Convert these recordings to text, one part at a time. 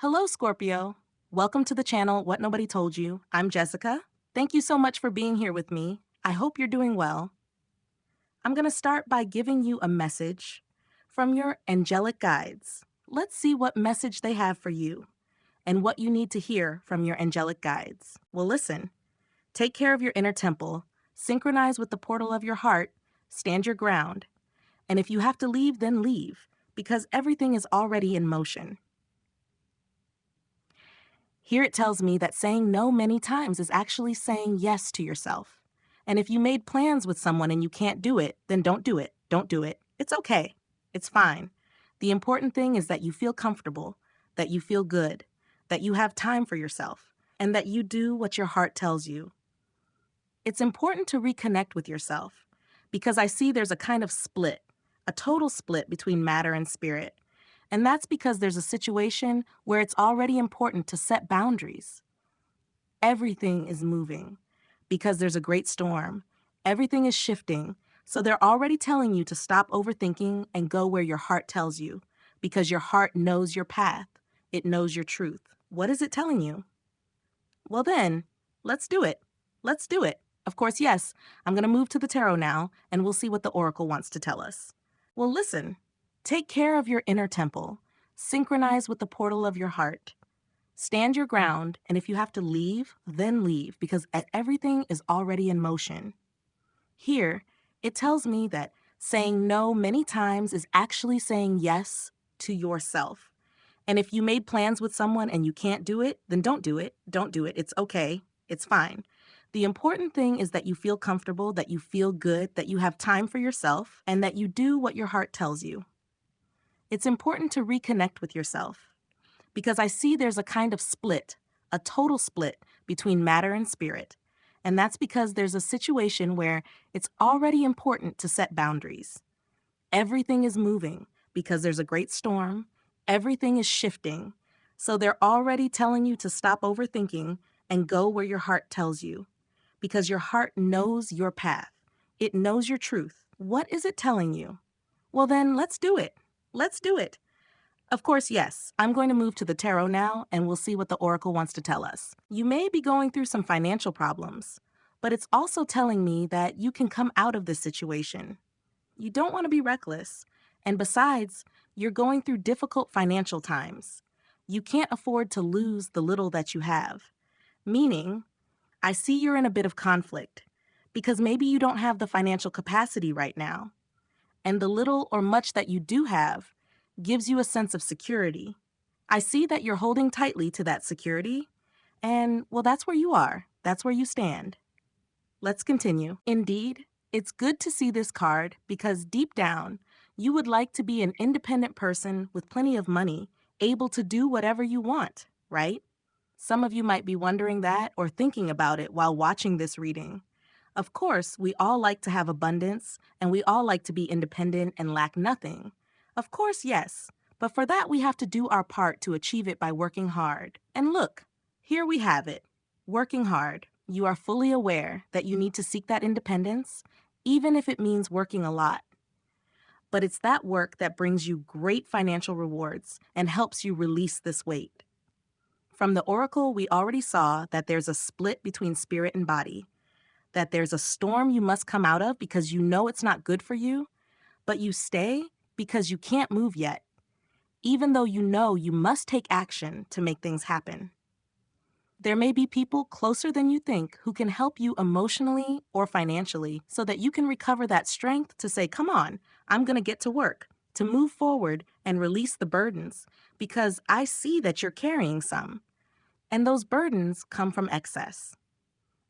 Hello, Scorpio. Welcome to the channel What Nobody Told You. I'm Jessica. Thank you so much for being here with me. I hope you're doing well. I'm going to start by giving you a message from your angelic guides. Let's see what message they have for you and what you need to hear from your angelic guides. Well, listen. Take care of your inner temple, synchronize with the portal of your heart, stand your ground. And if you have to leave, then leave, because everything is already in motion. Here it tells me that saying no many times is actually saying yes to yourself. And if you made plans with someone and you can't do it, then don't do it. Don't do it. It's okay. It's fine. The important thing is that you feel comfortable, that you feel good, that you have time for yourself, and that you do what your heart tells you. It's important to reconnect with yourself because I see there's a kind of split, a total split between matter and spirit. And that's because there's a situation where it's already important to set boundaries. Everything is moving because there's a great storm. Everything is shifting. So they're already telling you to stop overthinking and go where your heart tells you because your heart knows your path. It knows your truth. What is it telling you? Well then, let's do it. Let's do it. Of course, yes, I'm going to move to the tarot now and we'll see what the oracle wants to tell us. Well, listen. Take care of your inner temple. Synchronize with the portal of your heart. Stand your ground, and if you have to leave, then leave, because everything is already in motion. Here, it tells me that saying no many times is actually saying yes to yourself. And if you made plans with someone and you can't do it, then don't do it. Don't do it. It's okay. It's fine. The important thing is that you feel comfortable, that you feel good, that you have time for yourself, and that you do what your heart tells you. It's important to reconnect with yourself because I see there's a kind of split, a total split between matter and spirit. And that's because there's a situation where it's already important to set boundaries. Everything is moving because there's a great storm. Everything is shifting. So they're already telling you to stop overthinking and go where your heart tells you because your heart knows your path. It knows your truth. What is it telling you? Well, then let's do it. Let's do it. Of course, yes, I'm going to move to the tarot now and we'll see what the oracle wants to tell us. You may be going through some financial problems, but it's also telling me that you can come out of this situation. You don't want to be reckless. And besides, you're going through difficult financial times. You can't afford to lose the little that you have. Meaning, I see you're in a bit of conflict because maybe you don't have the financial capacity right now. And the little or much that you do have gives you a sense of security. I see that you're holding tightly to that security, and well, that's where you are. That's where you stand. Let's continue. Indeed, it's good to see this card because deep down, you would like to be an independent person with plenty of money, able to do whatever you want, right? Some of you might be wondering that or thinking about it while watching this reading. Of course, we all like to have abundance, and we all like to be independent and lack nothing. Of course, yes, but for that we have to do our part to achieve it by working hard. And look, here we have it. Working hard. You are fully aware that you need to seek that independence, even if it means working a lot. But it's that work that brings you great financial rewards and helps you release this weight. From the oracle, we already saw that there's a split between spirit and body, that there's a storm you must come out of because you know it's not good for you, but you stay because you can't move yet, even though you know you must take action to make things happen. There may be people closer than you think who can help you emotionally or financially so that you can recover that strength to say, come on, I'm going to get to work, to move forward and release the burdens because I see that you're carrying some. And those burdens come from excess.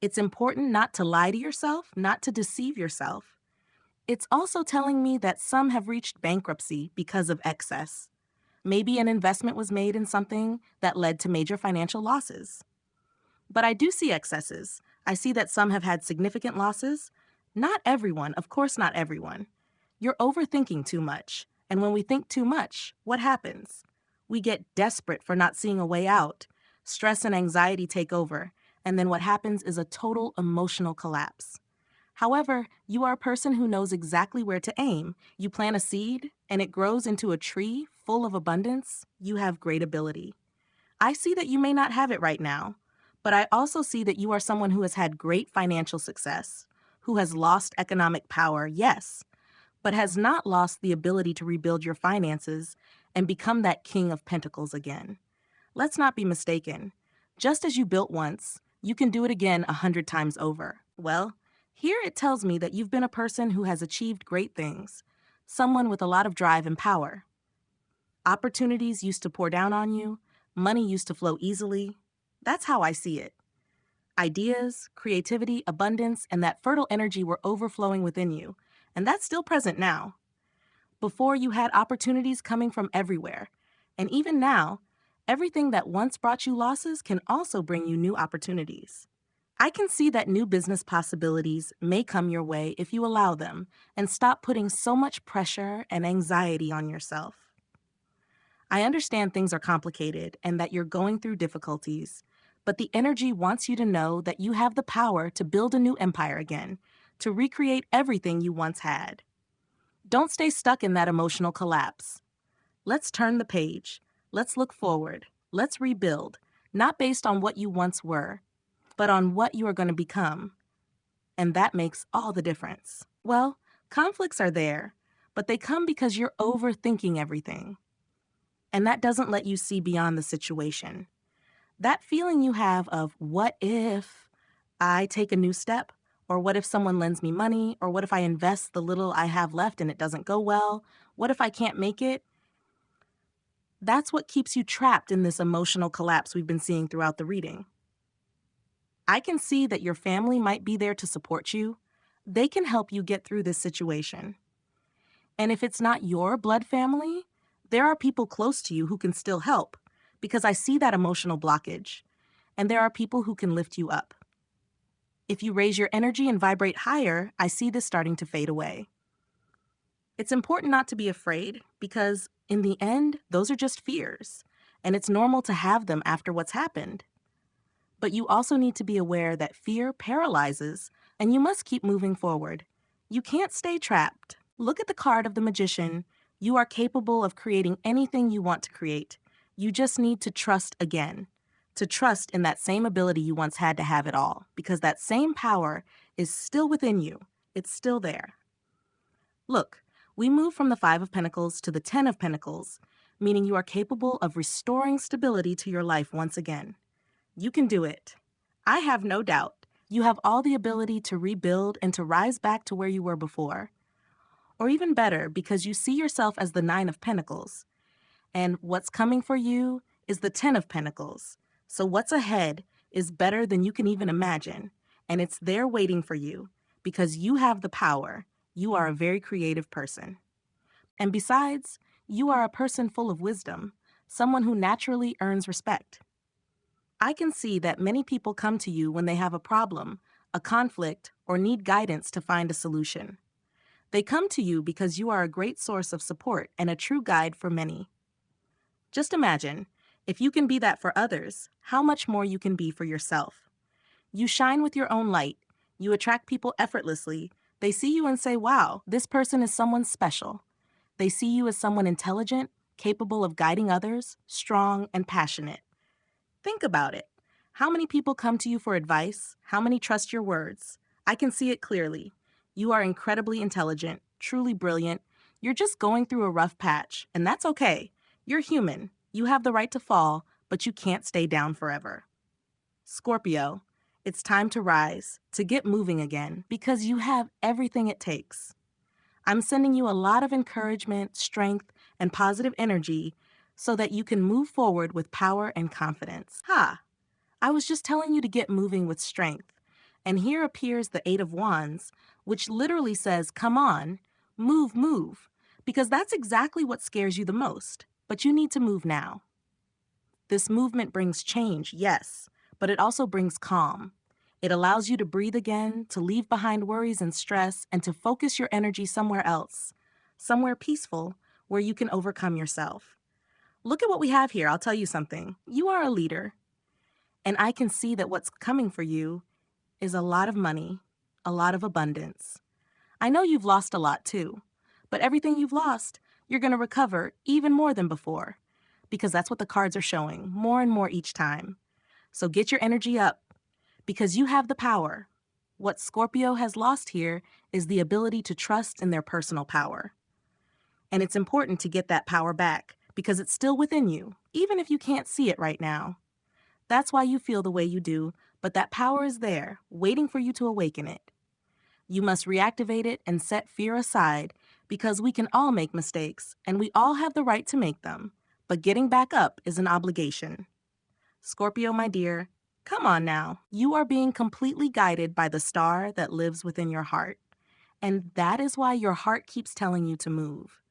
It's important not to lie to yourself, not to deceive yourself. It's also telling me that some have reached bankruptcy because of excess. Maybe an investment was made in something that led to major financial losses. But I do see excesses. I see that some have had significant losses. Not everyone, of course not everyone. You're overthinking too much. And when we think too much, what happens? We get desperate for not seeing a way out. Stress and anxiety take over. And then what happens is a total emotional collapse. However, you are a person who knows exactly where to aim. You plant a seed, and it grows into a tree full of abundance. You have great ability. I see that you may not have it right now, but I also see that you are someone who has had great financial success, who has lost economic power, yes, but has not lost the ability to rebuild your finances and become that king of pentacles again. Let's not be mistaken. Just as you built once, you can do it again 100 times over. Well, here it tells me that you've been a person who has achieved great things, someone with a lot of drive and power. Opportunities used to pour down on you, money used to flow easily. That's how I see it. Ideas, creativity, abundance, and that fertile energy were overflowing within you, and that's still present now. Before, you had opportunities coming from everywhere, and even now, everything that once brought you losses can also bring you new opportunities. I can see that new business possibilities may come your way if you allow them and stop putting so much pressure and anxiety on yourself. I understand things are complicated and that you're going through difficulties, but the energy wants you to know that you have the power to build a new empire again, to recreate everything you once had. Don't stay stuck in that emotional collapse. Let's turn the page. Let's look forward. Let's rebuild, not based on what you once were, but on what you are going to become. And that makes all the difference. Well, conflicts are there, but they come because you're overthinking everything. And that doesn't let you see beyond the situation. That feeling you have of what if I take a new step? Or what if someone lends me money? Or what if I invest the little I have left and it doesn't go well? What if I can't make it? That's what keeps you trapped in this emotional collapse we've been seeing throughout the reading. I can see that your family might be there to support you. They can help you get through this situation. And if it's not your blood family, there are people close to you who can still help, because I see that emotional blockage, and there are people who can lift you up. If you raise your energy and vibrate higher, I see this starting to fade away. It's important not to be afraid, because in the end, those are just fears, and it's normal to have them after what's happened. But you also need to be aware that fear paralyzes, and you must keep moving forward. You can't stay trapped. Look at the card of the Magician. You are capable of creating anything you want to create. You just need to trust again. To trust in that same ability you once had to have it all, because that same power is still within you. It's still there. Look, we move from the Five of Pentacles to the Ten of Pentacles, meaning you are capable of restoring stability to your life once again. You can do it. I have no doubt. You have all the ability to rebuild and to rise back to where you were before. Or even better, because you see yourself as the Nine of Pentacles. And what's coming for you is the Ten of Pentacles. So what's ahead is better than you can even imagine. And it's there waiting for you because you have the power. You are a very creative person. And besides, you are a person full of wisdom, someone who naturally earns respect. I can see that many people come to you when they have a problem, a conflict, or need guidance to find a solution. They come to you because you are a great source of support and a true guide for many. Just imagine, if you can be that for others, how much more you can be for yourself. You shine with your own light. You attract people effortlessly. They see you and say, wow, this person is someone special. They see you as someone intelligent, capable of guiding others, strong, and passionate. Think about it. How many people come to you for advice? How many trust your words? I can see it clearly. You are incredibly intelligent, truly brilliant. You're just going through a rough patch, and that's okay. You're human. You have the right to fall, but you can't stay down forever. Scorpio, it's time to rise, to get moving again, because you have everything it takes. I'm sending you a lot of encouragement, strength, and positive energy so that you can move forward with power and confidence. I was just telling you to get moving with strength. And here appears the Eight of Wands, which literally says, come on, move, because that's exactly what scares you the most. But you need to move now. This movement brings change, yes, but it also brings calm. It allows you to breathe again, to leave behind worries and stress, and to focus your energy somewhere else, somewhere peaceful, where you can overcome yourself. Look at what we have here. I'll tell you something. You are a leader, and I can see that what's coming for you is a lot of money, a lot of abundance. I know you've lost a lot too, but everything you've lost, you're going to recover even more than before. because that's what the cards are showing more and more each time. So get your energy up because you have the power. What Scorpio has lost here is the ability to trust in their personal power. And it's important to get that power back because it's still within you, even if you can't see it right now. That's why you feel the way you do, but that power is there, waiting for you to awaken it. You must reactivate it and set fear aside because we can all make mistakes and we all have the right to make them. But getting back up is an obligation. Scorpio, my dear, come on now. You are being completely guided by the star that lives within your heart. And that is why your heart keeps telling you to move.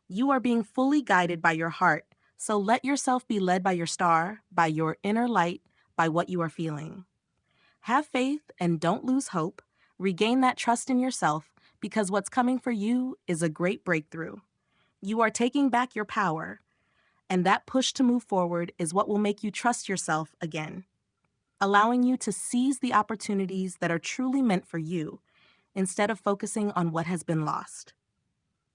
You are being fully guided by your heart, so let yourself be led by your star, by your inner light, by what you are feeling. Have faith and don't lose hope. Regain that trust in yourself because what's coming for you is a great breakthrough. You are taking back your power, and that push to move forward is what will make you trust yourself again, allowing you to seize the opportunities that are truly meant for you instead of focusing on what has been lost.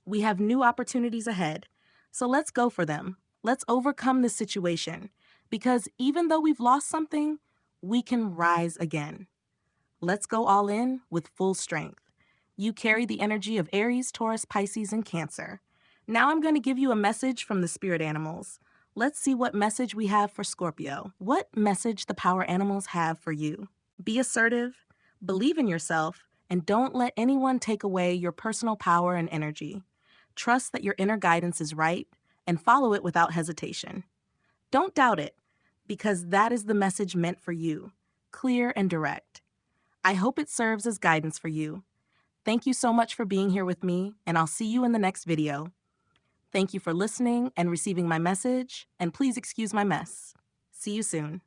We have new opportunities ahead, so let's go for them. Let's overcome this situation because even though we've lost something, we can rise again. Let's go all in with full strength. You carry the energy of Aries, Taurus, Pisces, and Cancer. Now I'm going to give you a message from the spirit animals. Let's see what message we have for Scorpio. What message the power animals have for you? Be assertive, believe in yourself, and don't let anyone take away your personal power and energy. Trust that your inner guidance is right and follow it without hesitation. Don't doubt it, because that is the message meant for you, clear and direct. I hope it serves as guidance for you. Thank you so much for being here with me, and I'll see you in the next video. Thank you for listening and receiving my message, and please excuse my mess. See you soon.